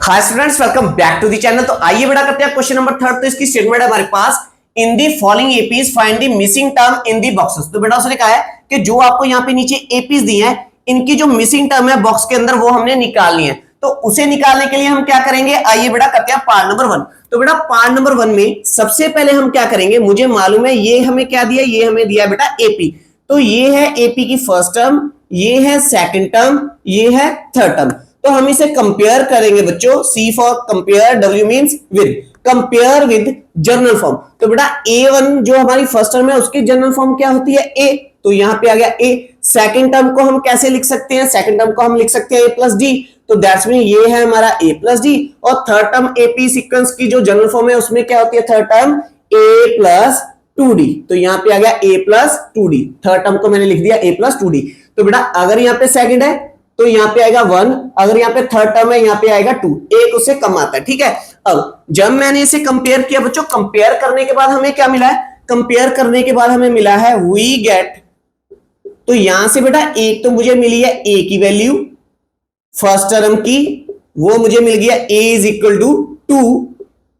Hi students, welcome back to the channel. तो आइए बेटा करते हैं क्वेश्चन नंबर 3। तो इसकी स्टेटमेंट है हमारे पास, in the following APs find the missing term in the boxes. तो बेटा उसने कहा है कि जो आपको यहाँ पे नीचे एपीज दी हैं, इनकी जो मिसिंग टर्म है बॉक्स के अंदर वो हमने निकालनी है। तो उसे निकालने के लिए हम क्या करेंगे, आइए बेटा करते हैं पार्ट नंबर 1। तो बेटा पार्ट नंबर 1 में सबसे पहले हम क्या करेंगे, मुझे मालूम है ये हमें क्या दिया, ये हमें दिया बेटा एपी। तो ये है एपी की फर्स्ट टर्म, ये है सेकंड टर्म, ये है थर्ड टर्म। तो हम इसे कंपेयर करेंगे बच्चों, C for compare, W means with, compare with general form. तो बेटा A1 जो हमारी फर्स्ट टर्म है उसकी जनरल फॉर्म क्या होती है, A। तो यहां पे आ गया A। सेकंड टर्म को हम कैसे लिख सकते हैं, सेकंड टर्म को हम लिख सकते हैं A प्लस डी। तो दैट्स मीन ये है हमारा A प्लस डी। और थर्ड टर्म AP सीक्वेंस की जो जनरल फॉर्म है उसमें क्या होती है, third term A plus 2D। तो यहां पे आ गया A plus 2D। Third term को मैंने लिख दिया A प्लस 2D। तो बेटा अगर यहां पे सेकंड है तो यहां पे आएगा 1, अगर यहां पे थर्ड टर्म है यहां पे आएगा 2, एक उससे कम आता है। ठीक है, अब जब मैंने इसे कंपेयर किया बच्चों, कंपेयर करने के बाद हमें क्या मिला है, कंपेयर करने के बाद हमें मिला है वी गेट। तो यहां से बेटा एक तो मुझे मिली है A की वैल्यू फर्स्ट टर्म की, वो मुझे मिल गया A इज इक्वल टू 2।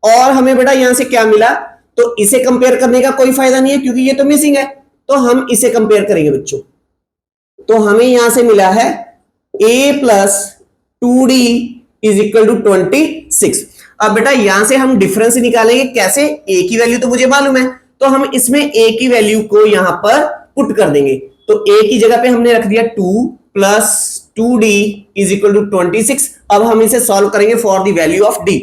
और हमें बेटा यहां से क्या मिला, तो इसे कंपेयर करने का कोई फायदा नहीं है क्योंकि ये तो मिसिंग है। तो हम इसे कंपेयर करेंगे बच्चों। तो हमें यहां से मिला है A plus 2D is equal to 26। अब बेटा यहां से हम डिफरेंस निकालेंगे कैसे, A की वैल्यू तो मुझे मालूम है, तो हम इसमें A की वैल्यू को यहां पर पुट कर देंगे। तो A की जगह पे हमने रख दिया 2 plus 2D is equal to 26। अब हम इसे सॉल्व करेंगे for the value of D।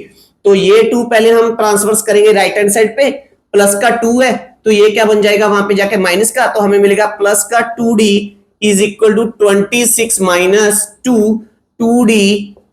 तो ये 2 पहले हम ट्रांसफर्स करेंगे राइट हैंड साइड पे, प्लस का 2 है तो ये क्या बन जाएगा वहां पे जाके माइनस का, तो हमें मिलेगा प्लस का 2D is equal to 26 minus 2, 2D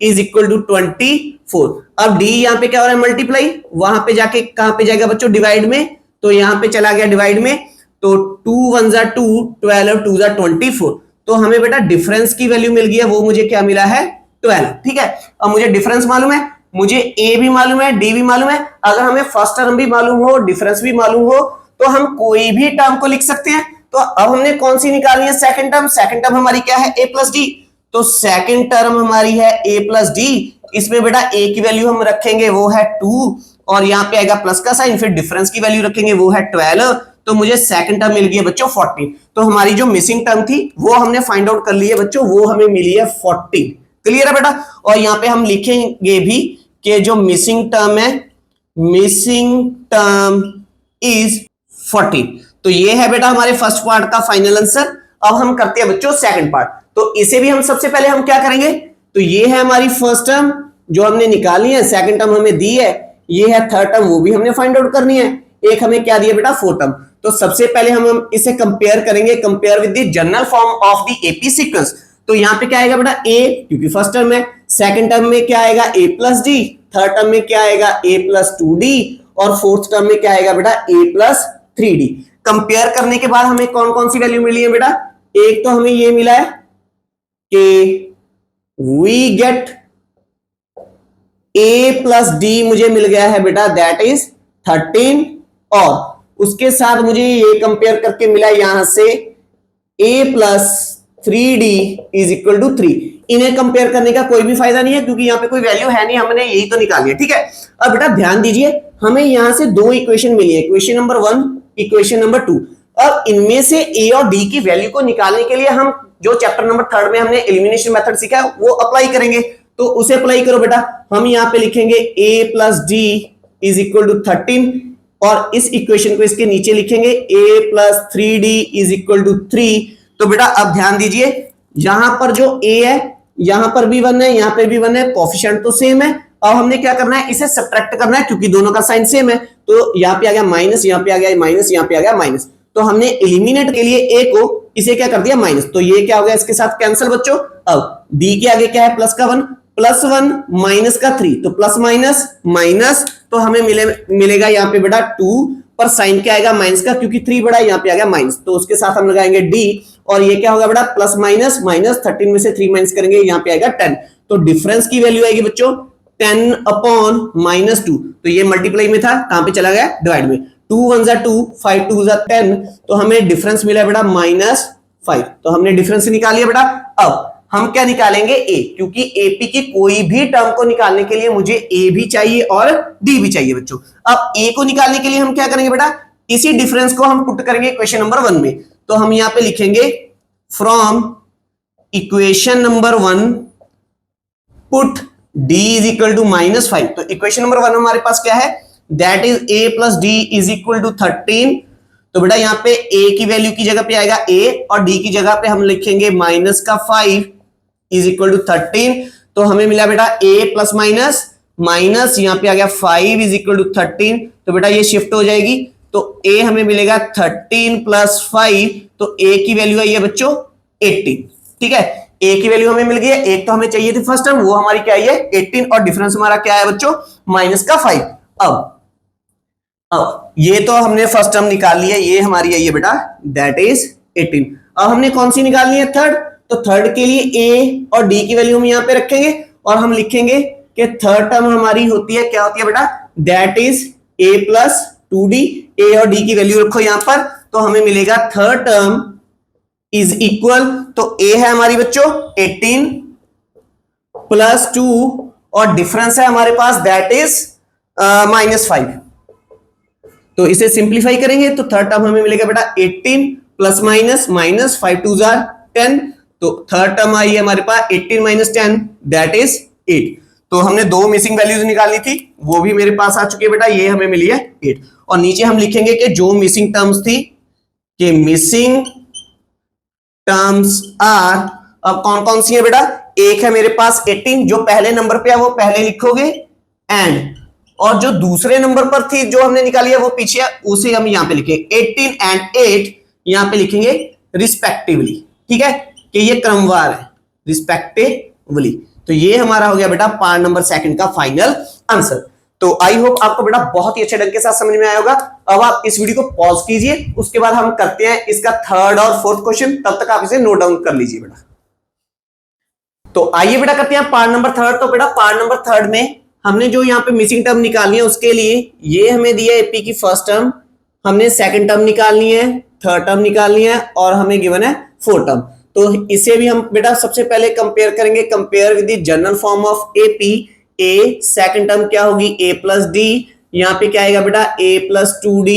is equal to 24। अब D यहां पे क्या हो रहा है, मल्टीप्लाई, वहां पे जाके कहां पे जाएगा बच्चों, डिवाइड में। तो यहां पे चला गया डिवाइड में, तो 2 1 जा 2, 12 और 2 जा 24। तो हमें बेटा डिफरेंस की वैल्यू मिल गई है, वो मुझे क्या मिला है, 12। ठीक है, अब मुझे डिफरेंस मालूम है, मुझे A भी मालूम है, D भी मालूम है। अगर हमें फर्स्ट टर्म भी मालूम हो, डिफरेंस भी मालूम हो, तो हम कोई भी टर्म को लिख सकते हैं। तो अब हमने कौन सी निकालनी है, सेकंड टर्म। सेकंड टर्म हमारी क्या है, A प्लस डी। तो सेकंड टर्म हमारी है A प्लस डी। इसमें बेटा A की वैल्यू हम रखेंगे वो है 2, और यहां पे आएगा प्लस का साइन, फिर डिफरेंस की वैल्यू रखेंगे वो है 12। तो मुझे सेकंड टर्म मिल गई है बच्चों 14। तो हमारी जो मिसिंग टर्म थी वो हमने फाइंड आउट कर ली है बच्चों, वो हमें मिली है 14। क्लियर है बेटा। और यहां पे हम लिखेंगे भी कि जो मिसिंग टर्म है, मिसिंग टर्म इज 14। तो ये है बेटा हमारे फर्स्ट पार्ट का फाइनल आंसर। अब हम करते हैं बच्चों सेकंड पार्ट। तो इसे भी हम सबसे पहले हम क्या करेंगे, तो ये है हमारी फर्स्ट टर्म जो हमने निकाली है, सेकंड टर्म हमें दी है, ये है थर्ड टर्म वो भी हमने फाइंड आउट करनी है, एक हमें क्या दिया बेटा, फोर्थ टर्म। तो सबसे पहले हम इसे कंपेयर करेंगे, compare with the general form of the AP sequence. तो यहां पे क्या आएगा बेटा, A क्योंकि फर्स्ट टर्म है, सेकंड टर्म में क्या आएगा A plus D, third term में क्या आएगा A प्लस 2D, और फोर्थ टर्म में क्या आएगा बेटा A प्लस 3D। कंपेयर करने के बाद हमें कौन कौन सी वैल्यू मिली है बेटा, एक तो हमें ये मिला है कि we get A plus D मुझे मिल गया है बेटा, दैट इज 13। और उसके साथ मुझे ये कंपेयर करके मिला यहां से A plus 3D is equal to 3। इन्हें कंपेयर करने का कोई भी फायदा नहीं है क्योंकि यहाँ पे कोई वैल्यू है नहीं, हमने यही तो निकाली है। ठीक है, अब बेटा ध्यान दीजिए, हमें यहां से दो इक्वेशन मिली है, इक्वेशन नंबर 1, इक्वेशन नंबर 2। अब इनमें से A और D की वैल्यू को निकालने के लिए हम जो चैप्टर नंबर 3 में हमने एलिमिनेशन मेथड सीखा है वो अप्लाई करेंगे। तो उसे अप्लाई करो बेटा। हम यहां पे लिखेंगे A plus D is equal to 13, और इस इक्वेशन को इसके नीचे लिखेंगे A plus 3D is equal to 3। तो बेटा अब ध्यान दीजिए, यहां पर जो A है यहां पर भी 1 है, यहां पे भी 1 है, कोएफिशिएंट तो सेम है। अब हमने क्या करना है, इसे सब्ट्रैक्ट करना है क्योंकि दोनों का साइन सेम है। तो यहां पे आ गया माइनस, यहां पे आ गया माइनस, यहां पे आ गया माइनस। तो हमने एलिमिनेट के लिए A को इसे क्या कर दिया, माइनस। तो ये क्या हो गया, इसके साथ कैंसिल बच्चों। अब D के आगे क्या है, प्लस का 1, प्लस 1 माइनस का 3, तो प्लस माइनस माइनस, तो हमें मिलेगा यहाँ पे बेटा 2, पर साइन क्या आएगा, माइनस का, क्योंकि 3 बड़ा यहाँ पे आ गया माइनस। तो उसके साथ हम लगाएंगे D, और ये क्या होगा बेटा, प्लस माइनस माइनस, 13 में से 3 माइनस करेंगे, यहाँ पे आएगा 10। तो डिफरेंस की वैल्यू आएगी बच्चों 10 अपॉन माइनस 2। तो ये मल्टीप्लाई में था, कहां पे चला गया, डिवाइड में। 2 1 जा 2, 5 2 जा 10, तो हमें डिफरेंस मिला बेटा -5। तो हमने डिफरेंस निकाल लिया बेटा। अब हम क्या निकालेंगे ए, क्योंकि एपी की कोई भी टर्म को निकालने के लिए मुझे ए भी चाहिए और डी भी चाहिए बच्चों। अब ए को निकालने के लिए हम क्या करेंगे बेटा, इसी डिफरेंस को हम पुट करेंगे इक्वेशन नंबर 1 में। तो हम यहां पे लिखेंगे from equation number 1 put d is equal to -5। तो इक्वेशन नंबर 1 हमारे पास क्या है, that is a plus D is equal to 13। तो बेटा यहाँ पे a की वैल्यू की जगह पे आएगा a और d की जगह पे हम लिखेंगे -5 इज इक्वल टू 13। तो हमें मिला बेटा a प्लस माइनस यहाँ पे आ गया 5 इज इक्वल टू 13। तो बेटा ये शिफ्ट हो जाएगी, तो a हमें मिलेगा 13 प्लस 5। तो a की वैल्यू आई है बच्चों 18। ठीक है, a की वैल्यू हमें मिल गई है, एक तो हमें चाहिए थी फर्स्ट टर्म, वो हमारी क्या है 18 और डिफरेंस हमारा क्या है बच्चों -5। अब ये तो हमने फर्स्ट टर्म निकाल लिया, ये हमारी आई है बेटा दैट इज 18। अब हमने कौन सी निकालनी है, थर्ड। तो थर्ड के लिए a और d की वैल्यू हम यहां पे रखेंगे और हम लिखेंगे कि थर्ड टर्म हमारी होती है, क्या होती है बेटा, that is a plus 2d। a और d की वैल्यू रखो यहां पर, तो हमें मिलेगा थर्ड टर्म इज इक्वल, तो a है हमारी बच्चों 18 प्लस 2 और डिफरेंस है हमारे पास दैट इज -5। तो इसे सिंप्लीफाई करेंगे तो थर्ड टर्म हमें मिलेगा बेटा 18 प्लस माइनस 5 2 जार 10। तो थर्ड टर्म आई है हमारे पास 18 माइनस 10 दैट इज 8। तो हमने दो मिसिंग वैल्यूज निकालनी थी, वो भी मेरे पास आ चुकी है बेटा, ये हमें मिली है 8। और नीचे हम लिखेंगे कि जो मिसिंग टर्म्स थी, कि मिसिंग टर्म्स आर, अब कौन कौन सी है बेटा, एक है मेरे पास 18 जो पहले नंबर पे है वो पहले लिखोगे, एंड और जो दूसरे नंबर पर थी जो हमने निकाली है वो पीछे है, उसे हम यहां पे लिखेंगे 18 एंड 8 यहां पे लिखेंगे रिस्पेक्टिवली। ठीक है, कि ये क्रमवार है रिस्पेक्टिवली। तो ये हमारा हो गया बेटा पार्ट नंबर सेकंड का फाइनल आंसर। तो आई होप आपको बेटा बहुत ही अच्छे ढंग के साथ समझ में आया होगा। अब आप इस वीडियो को पॉज कीजिए, उसके बाद हम करते हैं इसका थर्ड और फोर्थ क्वेश्चन, तब तक आप इसे नोट डाउन कर लीजिए बेटा। तो आइए बेटा करते हैं पार्ट नंबर थर्ड। तो बेटा पार्ट नंबर थर्ड में हमने जो यहाँ पे मिसिंग टर्म निकालनी है उसके लिए ये हमें दिया एपी की फर्स्ट टर्म, हमने सेकंड टर्म निकालनी है, थर्ड टर्म निकालनी है और हमें गिवन है फोर्थ टर्म। तो इसे भी हम बेटा सबसे पहले कंपेयर करेंगे, compare with the general form of AP. A second term क्या होगी a प्लस डी, यहाँ पे क्या आएगा बेटा a प्लस 2d,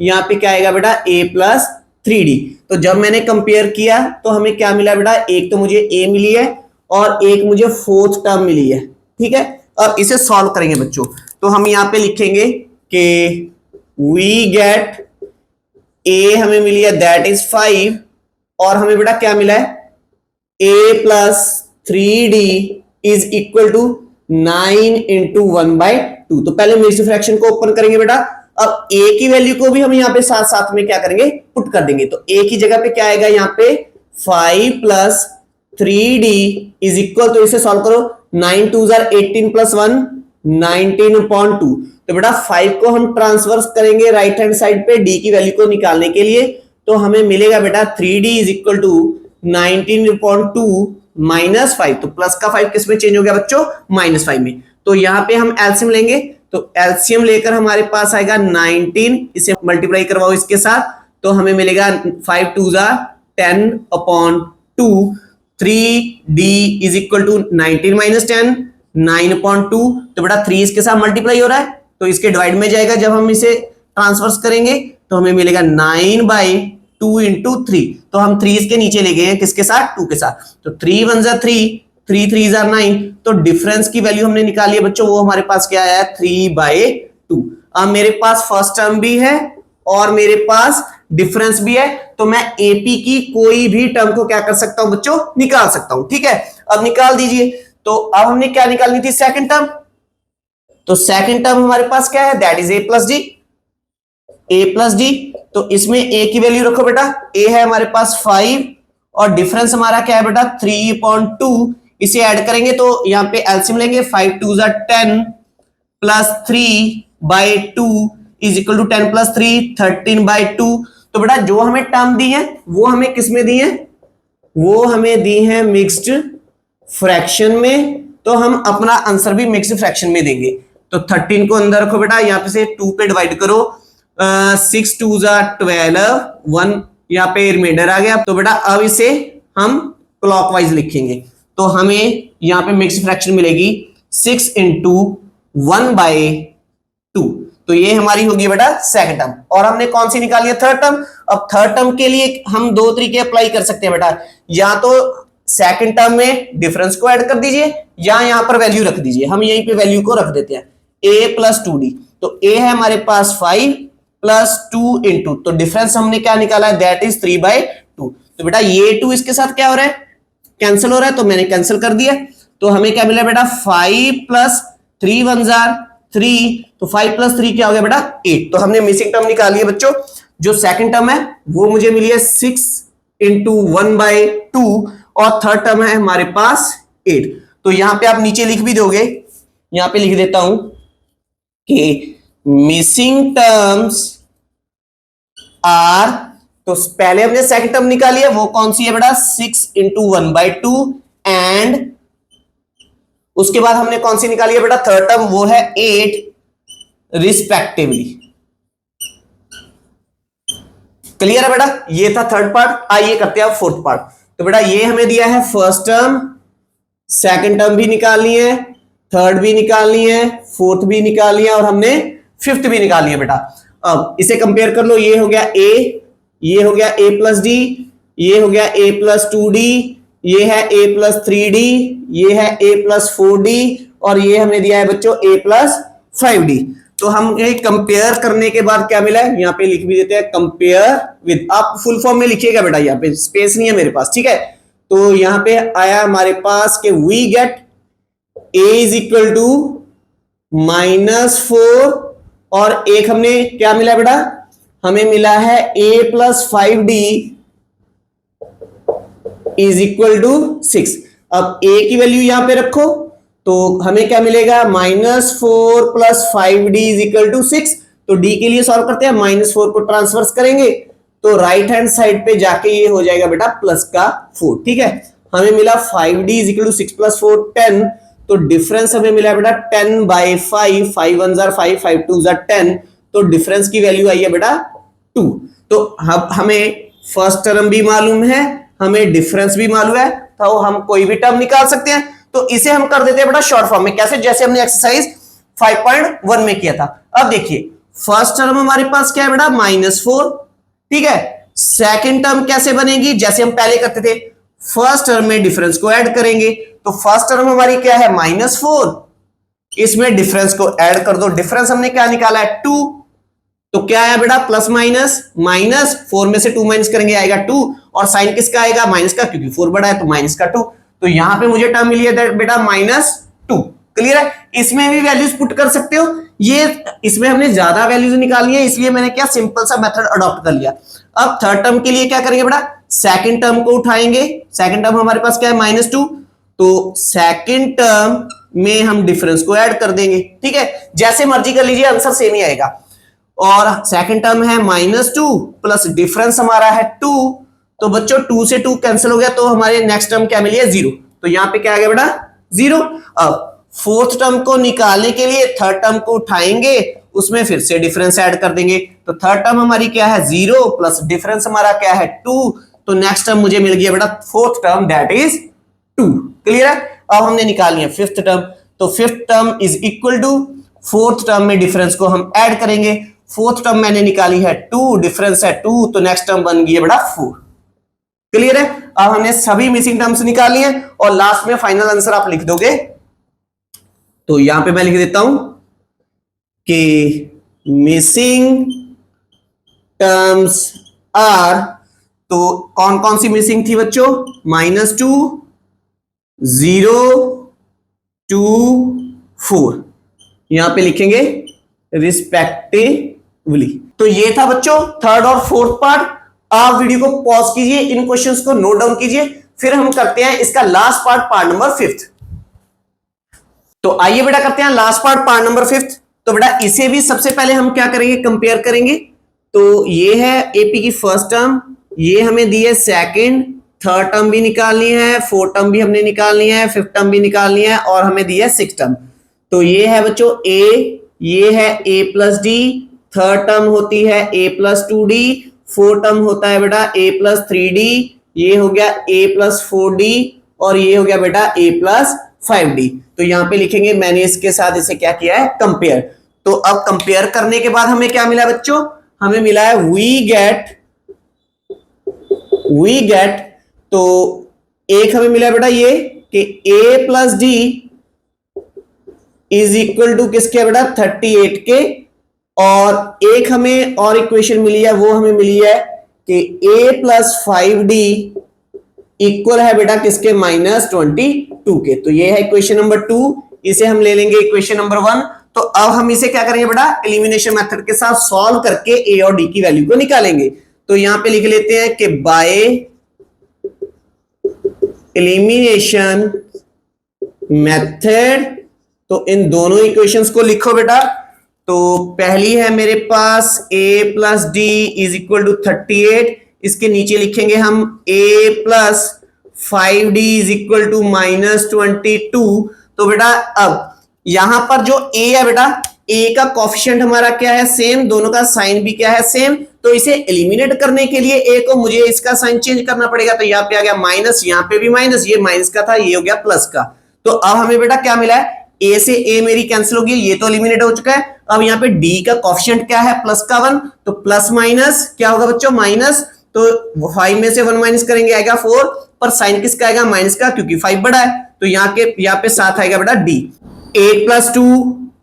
यहाँ पे क्या आएगा बेटा a प्लस 3d। तो जब मैंने कंपेयर किया तो हमें क्या मिला बेटा, एक तो मुझे a मिली है और एक मुझे फोर्थ टर्म मिली है। ठीक है, अब इसे सॉल्व करेंगे बच्चों। तो हम यहाँ पे लिखेंगे कि वी गेट a हमें मिली है दैट इज 5 और हमें बेटा क्या मिला है a plus 3d is equal to 9 into 1/2। तो पहले मिक्स्ड फ्रैक्शन को ओपन करेंगे बेटा। अब a की वैल्यू को भी हम यहाँ पे साथ साथ में क्या करेंगे, पुट कर देंगे। तो a की जगह पे क्या आएगा यहाँ पे 5 प्लस 3d इज इक्वल, तो इसे सॉल्व करो, 9 2 जार 18 प्लस 1 19/2। तो बेटा 5 को हम ट्रांसफर करेंगे राइट हैंड साइड पे d की वैल्यू को निकालने के लिए, तो हमें मिलेगा बेटा 3d is equal to 19/2 minus 5। तो प्लस का 5 किस में चेंज हो गया बच्चों, -5 में। तो यहाँ पे हम एलसीएम लेंगे, तो एलसीएम लेकर हमारे पास आएगा 19, इसे मल्टीप्लाई करवाओ इसके साथ, तो हमें मिलेगा 5 2 जार 10/2, 3d is equal to 19 minus 10 9/2। तो बेटा 3 इसके साथ मल्टीप्लाई हो रहा है तो इसके डिवाइड में जाएगा, जब हम इसे ट्रांसफर करेंगे तो हमें मिलेगा 9/2 इंटू 3। तो हम 3 इसके नीचे ले गए हैं, किसके साथ, 2 के साथ। तो 3 1 जार 3, 3 3 जार 9। तो डिफरेंस की वैल्यू हमने निकाली है बच्चों, वो हमारे पास क्या आया है 3/2। अब मेरे पास फर्स्ट टर्म भी है और मेरे पास डिफरेंस भी है, तो मैं एपी की कोई भी टर्म को क्या कर सकता हूं बच्चों, निकाल सकता हूं। ठीक है, अब निकाल दीजिए। तो अब हमने क्या निकालनी थी, सेकंड टर्म। तो सेकंड टर्म हमारे पास क्या है, that is a plus D, a plus D. तो इसमें a की वैल्यू रखो बेटा, a है हमारे पास 5 और डिफरेंस हमारा क्या है बेटा 3/2। इसे ऐड करेंगे तो यहाँ पे एलसीएम लेंगे, 5 2 जार 10 plus 3/2 is equal to 10 plus 3 13/2। तो बेटा जो हमें टर्म दी है वो हमें किस में दी है, वो हमें दी है मिक्स्ड फ्रैक्शन में, तो हम अपना आंसर भी मिक्स्ड फ्रैक्शन में देंगे। तो 13 को अंदर रखो बेटा, यहाँ पे से 2 पे डिवाइड करो, 6 2 जार 12 1 यहाँ पे रिमाइंडर आ गया। तो बेटा अब इसे हम क्लॉकवाइज लिखेंगे। तो हमें यहां पे मिक्स फ्रैक्शन मिलेगी 6 इंटू 1/2। तो ये हमारी होगी बेटा सेकंड टर्म। और हमने कौन सी निकाली है? Third term. अब थर्ड टर्म के लिए हम दो तरीके अप्लाई कर सकते हैं बेटा, या तो सेकंड टर्म में डिफरेंस को ऐड कर दीजिए या यहां पर वैल्यू रख दीजिए। हम यहीं पे वैल्यू को रख देते हैं a प्लस 2d। तो a है हमारे पास 5 प्लस 2 इंटू, तो डिफरेंस हमने क्या निकाला है? That is 3/2। तो बेटा ये 2 इसके साथ क्या हो रहा है? कैंसिल हो रहा है, तो मैंने कैंसिल कर दिया। तो हमें क्या मिला बेटा? 5 प्लस 3 1 जार 3, तो 5 प्लस 3 क्या हो गया बेटा? 8। तो हमने मिसिंग टर्म निकाली है बच्चों। जो सेकंड टर्म है वो मुझे मिली है 6 इंटू 1/2 और थर्ड टर्म है हमारे पास 8। तो यहां पे आप नीचे लिख भी दोगे, यहां पे लिख देता हूं कि मिसिंग टर्म्स आर, तो पहले हमने सेकंड टर्म निकाली है, वो कौन सी है बेटा? 6 इंटू 1/2 एंड उसके बाद हमने कौन सी निकाली है बेटा? थर्ड टर्म, वो है 8 रिस्पेक्टिवली। क्लियर है बेटा? ये था थर्ड पार्ट। आइए करते हैं फोर्थ पार्ट। तो बेटा ये हमें दिया है फर्स्ट टर्म, सेकंड टर्म भी निकालनी है, थर्ड भी निकालनी है, फोर्थ भी निकालनी है और हमने फिफ्थ भी निकालनी है बेटा। अब इसे कंपेयर कर लो। ये हो गया a, ये हो गया a प्लस डी, ये हो गया a प्लस 2d, ये है a प्लस 3d, ये है a प्लस 4d और ये हमें दिया है बच्चों a प्लस 5d। तो हम कंपेयर करने के बाद क्या मिला है? यहाँ पे लिख भी देते हैं कंपेयर विद। आप फुल फॉर्म में लिखिएगा बेटा, यहाँ पे स्पेस नहीं है मेरे पास, ठीक है? तो यहाँ पे आया हमारे पास कि we get a is equal to -4 और एक हमने क्या मिला बेटा? हमें मिला है a plus 5d is equal to 6। अब a की वैल्यू यहां पे रखो तो हमें क्या मिलेगा? -4 plus 5d is equal to 6। तो d के लिए सॉल्व करते हैं, -4 को ट्रांसफर्स करेंगे तो राइट हैंड साइड पे जाके ये हो जाएगा बेटा प्लस का 4, ठीक है? हमें मिला 5d is equal to 6 plus 4 10। तो डिफरेंस हमें मिला बेटा 10/5, 5 1 जार 5, 5 2 जार 10। तो डिफरेंस की वैल्यू आई है बेटा 2। तो हमें फर्स्ट टर्म भी मालूम है, हमें डिफरेंस भी मालूम है, तो हम कोई भी टर्म निकाल सकते हैं। तो इसे हम कर देते हैं बेटा शॉर्ट फॉर्म में। कैसे? जैसे हमने एक्सरसाइज 5.1 में किया था। अब देखिए फर्स्ट टर्म हमारे पास क्या है बेटा? -4, ठीक है? सेकंड टर्म कैसे बनेगी? जैसे हम पहले करते थे, फर्स्ट टर्म में डिफरेंस को ऐड करेंगे। तो फर्स्ट टर्म हमारी क्या है? -4, इसमें डिफरेंस को ऐड कर दो। डिफरेंस हमने क्या निकाला है? 2। तो क्या है बेटा? प्लस माइनस, -4 में से 2 माइनस करेंगे आएगा 2 और साइन किसका आएगा? माइनस का, क्योंकि 4 बड़ा है तो माइनस का 2। तो यहां पे मुझे टर्म मिली है बेटा -2। क्लियर है? इसमें भी वैल्यूज पुट कर सकते हो। ये इसमें हमने ज्यादा वैल्यूज निकालनी है, इसलिए मैंने क्या सिंपल सा मेथड अडॉप्ट कर लिया। अब थर्ड टर्म के लिए क्या करेंगे बेटा? सेकंड टर्म को उठाएंगे। सेकंड टर्म हमारे पास क्या है? -2। तो सेकंड टर्म में हम डिफरेंस को ऐड कर देंगे, ठीक है? जैसे मर्जी कर लीजिए, आंसर सेम ही आएगा। और सेकंड टर्म है -2 प्लस डिफरेंस हमारा है 2। तो बच्चों 2 से 2 कैंसिल हो गया, तो हमारे नेक्स्ट टर्म क्या मिली है? 0। तो यहां पे क्या आ गया बेटा? 0। अब फोर्थ टर्म को निकालने के लिए थर्ड टर्म को उठाएंगे, उसमें फिर से डिफरेंस ऐड कर देंगे। तो थर्ड टर्म हमारी क्या है? 0 प्लस डिफरेंस हमारा क्या है? 2। तो नेक्स्ट टर्म मुझे मिल गया बेटा fourth term, that is 2। Clear है? अब हमने निकालनी है फिफ्थ टर्म। तो fifth term is equal to, fourth term में डिफरेंस को हम ऐड करेंगे। फोर्थ टर्म मैंने निकाली है 2, डिफरेंस है 2, तो नेक्स्ट टर्म बन गई है बेटा 4। क्लियर है? अब हमने सभी मिसिंग टर्म्स निकाली है और लास्ट में फाइनल आंसर आप लिख दोगे। तो यहां पे मैं लिख देता हूं कि मिसिंग टर्म्स आर, तो कौन कौन सी मिसिंग थी बच्चों? -2, 0, 2, 4। यहां पे लिखेंगे रिस्पेक्टिवली। तो ये था बच्चों थर्ड और फोर्थ पार्ट। आप वीडियो को पॉज कीजिए, इन क्वेश्चंस को नोट डाउन कीजिए, फिर हम करते हैं इसका लास्ट पार्ट, पार्ट नंबर 5। तो आइए बेटा करते हैं लास्ट पार्ट, पार्ट नंबर 5। तो बेटा इसे भी सबसे पहले हम क्या करेंगे? कंपेयर करेंगे। तो ये है एपी की फर्स्ट टर्म, ये हमें दी है सेकंड, थर्ड टर्म भी निकालनी है, फोर्थ टर्म भी हमने निकालनी है, फिफ्थ टर्म भी निकालनी है और हमें दी है सिक्स टर्म। तो ये है बच्चों ए, ये है a plus D, third term होती है a plus 2d, fourth term होता है बेटा a प्लस 3d, ये हो गया a प्लस 4d और ये हो गया बेटा a+5d। तो यहां पे लिखेंगे, मैंने इसके साथ इसे क्या किया है, कंपेयर। तो अब कंपेयर करने के बाद हमें क्या मिला बच्चों, हमें मिला है वी गेट तो एक हमें मिला बेटा ये कि a+d इज इक्वल टू किसके बेटा 38 के, और एक हमें और इक्वेशन मिली है, वो हमें मिली है कि a+5d इक्वल है बेटा किसके, -22 के। तो ये है इक्वेशन नंबर 2, इसे हम ले लेंगे इक्वेशन नंबर 1। तो अब हम इसे क्या करेंगे बेटा, एलिमिनेशन मेथड के साथ सॉल्व करके a और d की वैल्यू को निकालेंगे। तो यहां पे लिख लेते हैं कि बाय एलिमिनेशन मेथड, तो इन दोनों इक्वेशंस को लिखो बेटा। तो पहली है मेरे पास a+d इज इक्वल टू 38, इसके नीचे लिखेंगे हम a+5d इज इक्वल टू -22। तो बेटा अब यहां पर जो a है बेटा, a का कोफिशिएंट हमारा क्या है, सेम, दोनों का साइन भी क्या है, सेम। तो इसे एलिमिनेट करने के लिए a को मुझे इसका साइन चेंज करना पड़ेगा। तो यहाँ पे आ गया माइनस, यहाँ पे भी माइनस, ये माइनस का था, ये हो गया प्लस का। तो अब हमें बेटा क्या मिला है, a से a मेरी कैंसिल होगी, ये तो एलिमिनेट हो चुका है। अब यहाँ पे d का कोफिशिएंट क्या है, +1, तो प्लस माइनस क्या होगा बच्चों, माइनस। तो 5 में से 1 माइनस करेंगे आएगा 4, पर साइन किसका आएगा, माइनस का, क्योंकि 5 बड़ा है। तो यहाँ पे 7 आएगा बेटा d। 8 + 2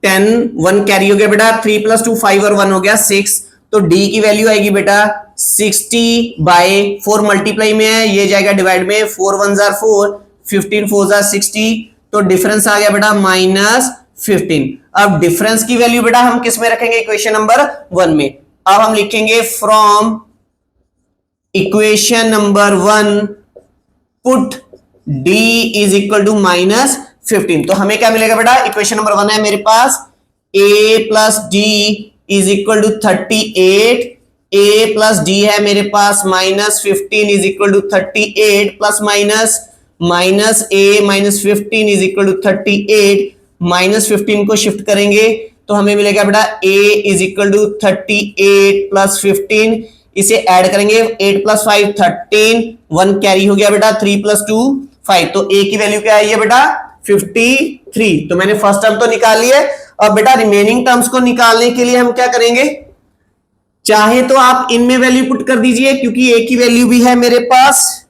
10, 1 कैरी हो गया बेटा, 3 + 2 5 और 1 हो गया 6। तो d की वैल्यू आएगी बेटा 60/4 मल्टीप्लाई में है, ये जाएगा डिवाइड में, 4 1 जार 4, 15 4 जार 60। तो डिफरेंस आ गया बेटा -15। अब डिफरेंस की वैल्यू बेटा हम किस में रखेंगे, इक्वेशन नंबर 1 में। अब हम लिखेंगे from equation number 1 put d is equal to -15। तो हमें क्या मिलेगा बेटा, इक्वेशन नंबर 1 है मेरे पास, a+d is equal to 38, a+d है मेरे पास -15 is equal to 38, plus minus -a -15 is equal to 38, -15 को शिफ्ट करेंगे तो हमें मिलेगा बेटा a इज इक्वल टू 38 + 15, इसे ऐड करेंगे, 8 + 5 13, 1 कैरी हो गया बेटा, 3 + 2 5। तो a की वैल्यू क्या आई है बेटा 53। तो मैंने फर्स्ट टर्म तो निकाल लिया। अब बेटा रिमेनिंग टर्म्स को निकालने के लिए हम क्या करेंगे, चाहे तो आप इनमें वैल्यू पुट कर दीजिए, क्योंकि a की वैल्यू भी है मेरे पास,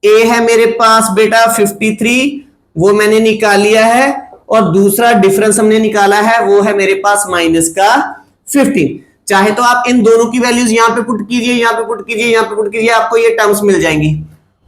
a है मेरे पास बेटा 53, वो मैंने निकाल लिया है, और दूसरा डिफरेंस हमने निकाला है वो है मेरे पास -15। चाहे तो आप इन दोनों की वैल्यूज यहां पे पुट कीजिए, यहां पे पुट कीजिए, यहां पे पुट कीजिए, आपको ये टर्म्स मिल जाएंगी।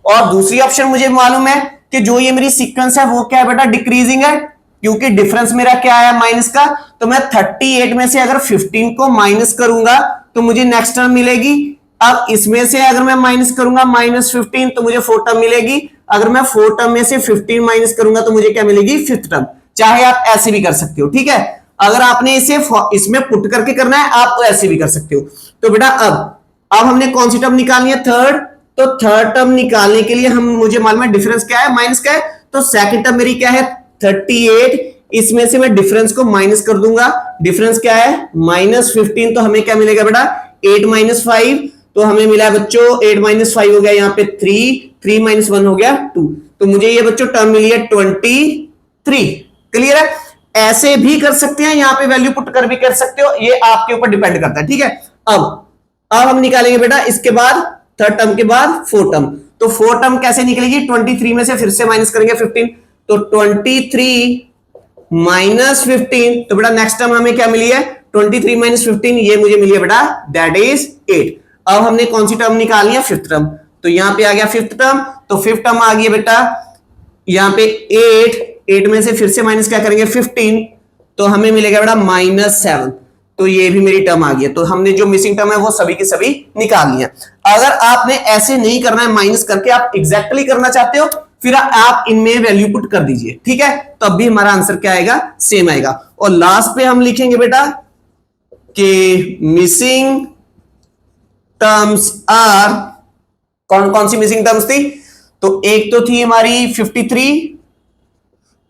और दूसरी ऑप्शन मुझे मालूम है कि जो ये मेरी सीक्वेंस है वो क्या है बेटा, डिक्रीजिंग है, क्योंकि डिफरेंस मेरा क्या आया माइनस का। तो मैं 38 में से अगर 15 को माइनस करूंगा तो मुझे नेक्स्ट टर्म मिलेगी। अब इसमें से अगर मैं माइनस करूंगा -15 तो मुझे 4 टर्म मिलेगी। अगर मैं 4 टर्म में से 15 माइनस करूंगा तो मुझे क्या मिलेगी, 5th टर्म। चाहे आप ऐसे भी कर सकते हो, ठीक है। अगर आपने इसे इसमें पुट करके करना है आप तो ऐसे भी कर सकते हो। तो बेटा अब हमने कौन सी टर्म निकालनी है, थर्ड। तो थर्ड टर्म निकालने के लिए हम, मुझे मालूम है डिफरेंस क्या है, माइनस का है। तो सेकंड टर्म मेरी क्या है 38, इसमें से मैं डिफरेंस को माइनस कर दूंगा, डिफरेंस क्या है -15। तो हमें क्या मिलेगा बेटा 8 - 5, तो हमें मिला है बच्चों 8 - 5 हो गया यहाँ पे 3 - 1 हो गया 2। तो मुझे ये बच्चों टर्म मिली है 23। क्लियर है। ऐसे भी कर सकते हैं, यहाँ पे वैल्यू पुट कर भी कर सकते हो, ये आपके ऊपर डिपेंड करता है, ठीक है। अब हम निकालेंगे बेटा इसके बाद, थर्ड टर्म के बाद 4 टर्म। तो 4 टर्म कैसे निकलेगी, 23 में से फिर से माइनस करेंगे 15, तो 23 - 15। तो बेटा नेक्स्ट टर्म हमें क्या मिली है 23 - 15, ये मुझे मिली है बेटा दैट इज 8। अब हमने कौन सी टर्म निकालनी है, 5th टर्म। तो यहां पे आ गया 5th टर्म। तो 5th टर्म आ गई बेटा यहां पे 8 में से फिर से माइनस क्या करेंगे 15, तो हमें मिलेगा बेटा -7। तो ये भी मेरी टर्म आ गई। तो हमने जो मिसिंग टर्म है वो सभी की सभी निकाल लिया। अगर आपने ऐसे नहीं करना है माइनस करके, आप एग्जैक्टली करना चाहते हो, फिर आप इनमें वैल्यू पुट कर दीजिए, ठीक है। तब भी हमारा आंसर क्या आएगा, सेम आएगा। और लास्ट पे हम लिखेंगे बेटा कि मिसिंग टर्म्स आर, कौन कौन सी मिसिंग टर्म्स थी, तो एक तो थी हमारी 53,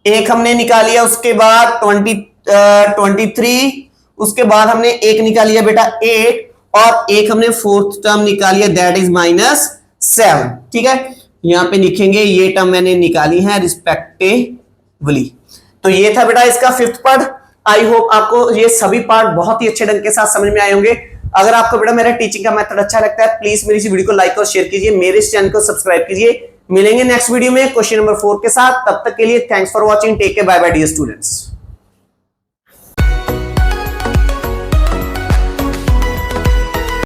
एक हमने निकालिया उसके बाद 23, उसके बाद हमने एक निकालिया बेटा 8, और एक हमने 4th टर्म निकालिया दैट इज -7, ठीक है। यहां पे लिखेंगे ये टर्म मैंने निकाली है रिस्पेक्टिवली। तो ये था बेटा इसका 5th पार्ट। आई होप आपको ये सभी पार्ट बहुत ही अच्छे ढंग के साथ समझ में आए होंगे। अगर आपको बेटा मेरा टीचिंग का मेथड अच्छा लगता है प्लीज मेरी इस वीडियो को लाइक और शेयर कीजिए, मेरे इस चैनल को सब्सक्राइब कीजिए। मिलेंगे नेक्स्ट वीडियो में क्वेश्चन नंबर 4 के साथ। तब तक के लिए thanks for watching, take care, bye bye dear students.